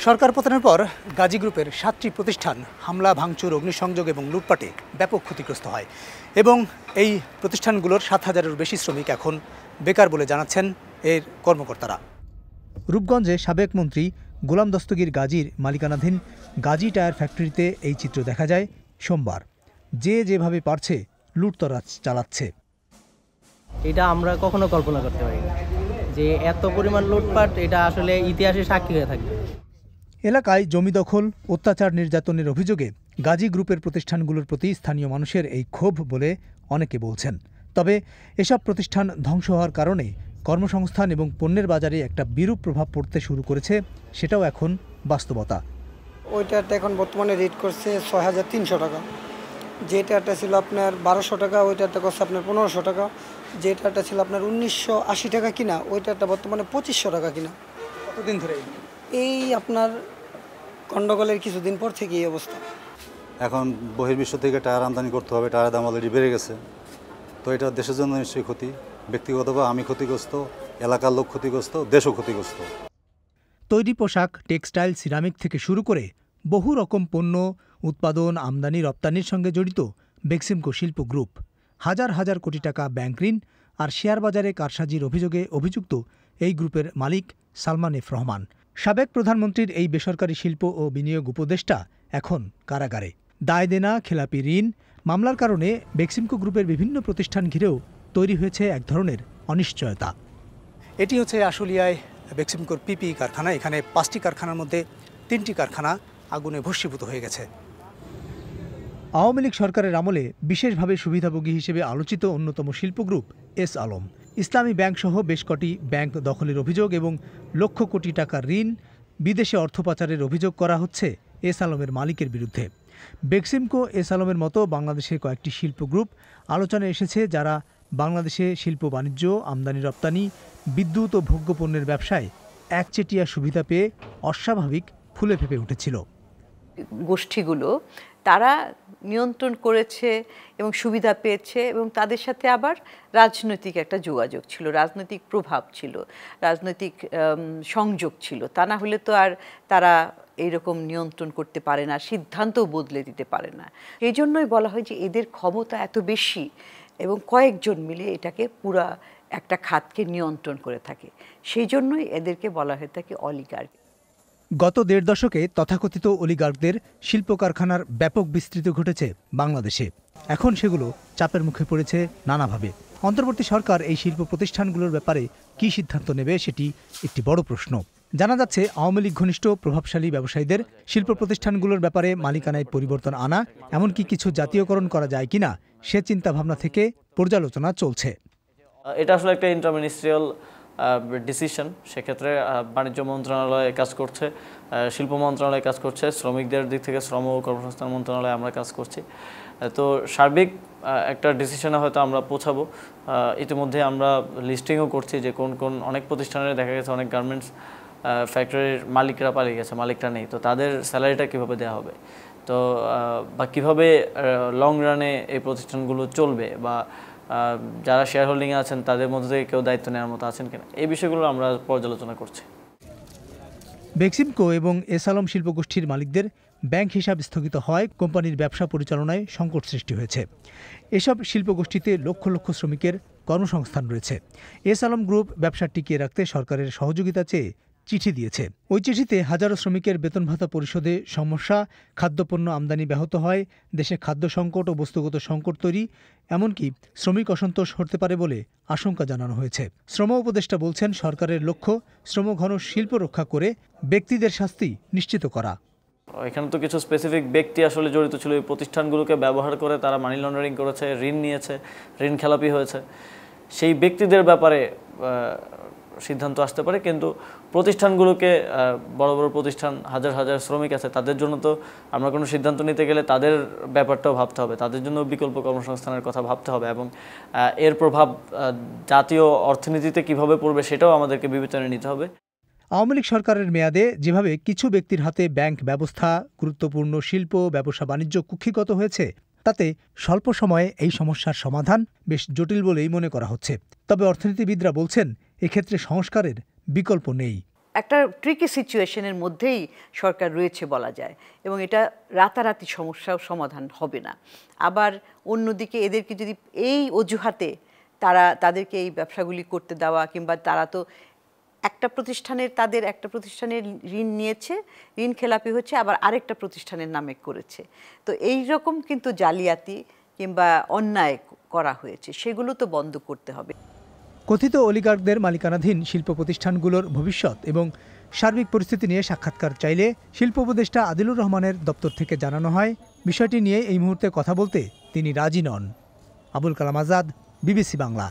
সরকার পতনের পর গাজী গ্রুপের ৭টি প্রতিষ্ঠান হামলা, ভাঙচুর, অগ্নিসংযোগ এবং লুটপাটে ব্যাপক ক্ষতিগ্রস্ত হয় এবং এই প্রতিষ্ঠানগুলোর ৭,০০০-এর বেশি শ্রমিক এখন বেকার বলে জানাচ্ছেন এর কর্মকর্তারা। রূপগঞ্জে সাবেক মন্ত্রী গোলাম দস্তগীর গাজীর মালিকানাধীন গাজী টায়ার ফ্যাক্টরিতে এই চিত্র দেখা যায় সোমবার। যে যেভাবে পারছে লুটতরাজ চালাচ্ছে। এটা আমরা কখনো কল্পনা করতে পারি না যে এত পরিমাণ লুটপাট, এটা আসলে ইতিহাসে সাক্ষী হয়ে থাকবে। এলাকায় জমি দখল, অত্যাচার, নির্যাতনের অভিযোগে গাজী গ্রুপের প্রতিষ্ঠানগুলোর প্রতি স্থানীয় মানুষের এই ক্ষোভ বলে অনেকে বলছেন। তবে এসব প্রতিষ্ঠান ধ্বংস হওয়ার কারণে কর্মসংস্থান এবং পণ্যের বাজারে একটা বিরূপ প্রভাব পড়তে শুরু করেছে, সেটাও এখন বাস্তবতা। ওইটাতে এখন বর্তমানে রেট করছে ৬,৩০০ টাকা। যেটাটা ছিল আপনার ১২০০ টাকা, ওইটাতে করছে আপনার ১৫০০ টাকা। যেটাটা ছিল আপনার ১৯৮০ টাকা কিনা, ওইটাটা বর্তমানে ২৫০০ টাকা কিনা। কতদিন ধরে এই আপনার গন্ডগোলের কিছুদিন পর থেকে এই অবস্থা। এখন বহির্বিশ্ব থেকে টায়ার আমদানি করতে হবে, টায়ারের দাম অলরেডি বেড়ে গেছে। তো এটা দেশের জন্য নিশ্চয়ই ক্ষতি। ব্যক্তিগতভাবে আমি ক্ষতিগ্রস্ত, এলাকার লোক ক্ষতিগ্রস্ত, দেশও ক্ষতিগ্রস্ত। তৈরি পোশাক, টেক্সটাইল, সিরামিক থেকে শুরু করে বহু রকম পণ্য উৎপাদন, আমদানি, রপ্তানির সঙ্গে জড়িত বেক্সিমকো শিল্প গ্রুপ। হাজার হাজার কোটি টাকা ব্যাংক ঋণ আর শেয়ার বাজারে কারসাজির অভিযোগে অভিযুক্ত এই গ্রুপের মালিক সালমান এফ রহমান। সাবেক প্রধানমন্ত্রীর এই বেসরকারি শিল্প ও বিনিয়োগ উপদেষ্টা এখন কারাগারে। দায় দেনা, খেলাপি ঋণ মামলার কারণে বেক্সিমকো গ্রুপের বিভিন্ন প্রতিষ্ঠান ঘিরেও তৈরি হয়েছে এক ধরনের অনিশ্চয়তা। এটি হচ্ছে আশুলিয়ায় বেক্সিমকোর পিপি কারখানা। এখানে ৫টি কারখানার মধ্যে ৩টি কারখানা আগুনে ভস্মীভূত হয়ে গেছে। আওয়ামী লীগ সরকারের আমলে বিশেষভাবে সুবিধাভোগী হিসেবে আলোচিত অন্যতম শিল্প গ্রুপ এস আলম। ইসলামী ব্যাংকসহ বেশ কটি ব্যাংক দখলের অভিযোগ এবং লক্ষ কোটি টাকার ঋণ, বিদেশে অর্থ পাচারের অভিযোগ করা হচ্ছে এস আলমের মালিকের বিরুদ্ধে। বেক্সিমকো, এস আলমের মতো বাংলাদেশের কয়েকটি শিল্প গ্রুপ আলোচনায় এসেছে, যারা বাংলাদেশে শিল্প বাণিজ্য, আমদানি রপ্তানি, বিদ্যুৎ ও ভোগ্যপণ্যের ব্যবসায় একচেটিয়া সুবিধা পেয়ে অস্বাভাবিক ফুলে ফেঁপে উঠেছিল। গোষ্ঠীগুলো তারা নিয়ন্ত্রণ করেছে এবং সুবিধা পেয়েছে এবং তাদের সাথে আবার রাজনৈতিক একটা যোগাযোগ ছিল, রাজনৈতিক প্রভাব ছিল, রাজনৈতিক সংযোগ ছিল। তা না হলে তো আর তারা এইরকম নিয়ন্ত্রণ করতে পারে না, সিদ্ধান্তও বদলে দিতে পারে না। এই জন্যই বলা হয় যে এদের ক্ষমতা এত বেশি এবং কয়েকজন মিলে এটাকে পুরা একটা খাতকে নিয়ন্ত্রণ করে থাকে। সেই জন্যই এদেরকে বলা হয়ে থাকে অলিগার্ক। গত ১.৫ দশকে তথাকথিত অলিগার্কদের শিল্প কারখানার ব্যাপক বিস্তৃতি ঘটেছে বাংলাদেশে। এখন সেগুলো চাপের মুখে পড়েছে নানাভাবে। অন্তর্বর্তী সরকার এই শিল্প প্রতিষ্ঠানগুলোর ব্যাপারে কী সিদ্ধান্ত নেবে, সেটি একটি বড় প্রশ্ন। জানা যাচ্ছে, আওয়ামী লীগ ঘনিষ্ঠ প্রভাবশালী ব্যবসায়ীদের শিল্প প্রতিষ্ঠানগুলোর ব্যাপারে মালিকানায় পরিবর্তন আনা, এমনকি কিছু জাতীয়করণ করা যায় কিনা সে চিন্তাভাবনা থেকে পর্যালোচনা চলছে। এটা আসলে একটা ইন্টারমিনিস্ট্রিয়াল ডিসিশন। সেক্ষেত্রে বাণিজ্য মন্ত্রণালয় কাজ করছে, শিল্প মন্ত্রণালয় কাজ করছে, শ্রমিকদের দিক থেকে শ্রম ও কর্মসংস্থান মন্ত্রণালয় আমরা কাজ করছি। তো সার্বিক একটা ডিসিশনে হয়তো আমরা পৌঁছাবো। ইতিমধ্যে আমরা লিস্টিংও করছি যে কোন কোন অনেক প্রতিষ্ঠানের দেখা গেছে অনেক গার্মেন্টস ফ্যাক্টরির মালিকরা পালিয়ে গেছে, মালিকরা নেই। তো তাদের স্যালারিটা কীভাবে দেওয়া হবে, তো বা কীভাবে লং রানে এই প্রতিষ্ঠানগুলো চলবে, বা যারা শেয়ার হোল্ডিংয়ে আছেন তাদের মধ্যে থেকে কেউ দায়িত্ব নেওয়ার মতো আছেন কিনা, এই বিষয়গুলো আমরা পর্যালোচনা করছি। বেক্সিমকো এবং এস আলম শিল্পগোষ্ঠীর মালিকদের ব্যাংক হিসাব স্থগিত হয়, কোম্পানির ব্যবসা পরিচালনায় সংকট সৃষ্টি হয়েছে। এসব শিল্পগোষ্ঠীতে লক্ষ লক্ষ শ্রমিকের কর্মসংস্থান রয়েছে। এস আলম গ্রুপ ব্যবসা টিকিয়ে রাখতে সরকারের সহযোগিতা চেয়ে চিঠি দিয়েছে। ওই চিঠিতে হাজারো শ্রমিকের বেতন ভাতা পরিশোধে সমস্যা, খাদ্যপণ্য আমদানি ব্যাহত হয়, দেশে খাদ্য সংকট ও বস্তুগত সংকট তৈরি, এমনকি শ্রমিক অসন্তোষ হতে পারে বলে আশঙ্কা জানানো হয়েছে। শ্রম উপদেষ্টা বলছেন, সরকারের লক্ষ্য শ্রমঘন শিল্প রক্ষা করে ব্যক্তিদের শাস্তি নিশ্চিত করা। এখানে তো কিছু স্পেসিফিক ব্যক্তি আসলে জড়িত ছিল। এই প্রতিষ্ঠানগুলোকে ব্যবহার করে তারা মানি লন্ডারিং করেছে, ঋণ নিয়েছে, ঋণ খেলাপি হয়েছে। সেই ব্যক্তিদের ব্যাপারে সিদ্ধান্ত আসতে পারে, কিন্তু প্রতিষ্ঠানগুলোকে, বড় বড় প্রতিষ্ঠান, হাজার হাজার শ্রমিক আছে, তাদের জন্য তো আমরা কোনো সিদ্ধান্ত নিতে গেলে তাদের ব্যাপারটাও ভাবতে হবে, তাদের জন্য বিকল্প কর্মসংস্থানের কথা ভাবতে হবে, এবং এর প্রভাব জাতীয় অর্থনীতিতে কিভাবে পড়বে সেটাও আমাদেরকে বিবেচনায় নিতে হবে। আওয়ামী লীগ সরকারের মেয়াদে যেভাবে কিছু ব্যক্তির হাতে ব্যাংক ব্যবস্থা, গুরুত্বপূর্ণ শিল্প, ব্যবসা বাণিজ্য কুক্ষিগত হয়েছে, তাতে স্বল্প সময়ে এই সমস্যার সমাধান বেশ জটিল বলেই মনে করা হচ্ছে। তবে অর্থনীতিবিদরা বলছেন, এক্ষেত্রে সংস্কারের বিকল্প নেই। একটা ট্রিকি সিচুয়েশনের মধ্যেই সরকার রয়েছে বলা যায়, এবং এটা রাতারাতি সমস্যাও সমাধান হবে না। আবার অন্যদিকে এদেরকে যদি এই অজুহাতে তাদেরকে এই ব্যবসাগুলি করতে দেওয়া, কিংবা তারা তো একটা প্রতিষ্ঠানের ঋণ নিয়েছে, ঋণ খেলাপি হচ্ছে, আবার আরেকটা প্রতিষ্ঠানের নামে করেছে, তো এই রকম কিন্তু জালিয়াতি কিংবা অন্যায় করা হয়েছে, সেগুলো তো বন্ধ করতে হবে। কথিত অলিগার্কদের মালিকানাধীন শিল্প প্রতিষ্ঠানগুলোর ভবিষ্যৎ এবং সার্বিক পরিস্থিতি নিয়ে সাক্ষাৎকার চাইলে শিল্প উপদেষ্টা আদিলুর রহমানের দপ্তর থেকে জানানো হয় বিষয়টি নিয়ে এই মুহূর্তে কথা বলতে তিনি রাজি নন। আবুল কালাম আজাদ, বিবিসি বাংলা।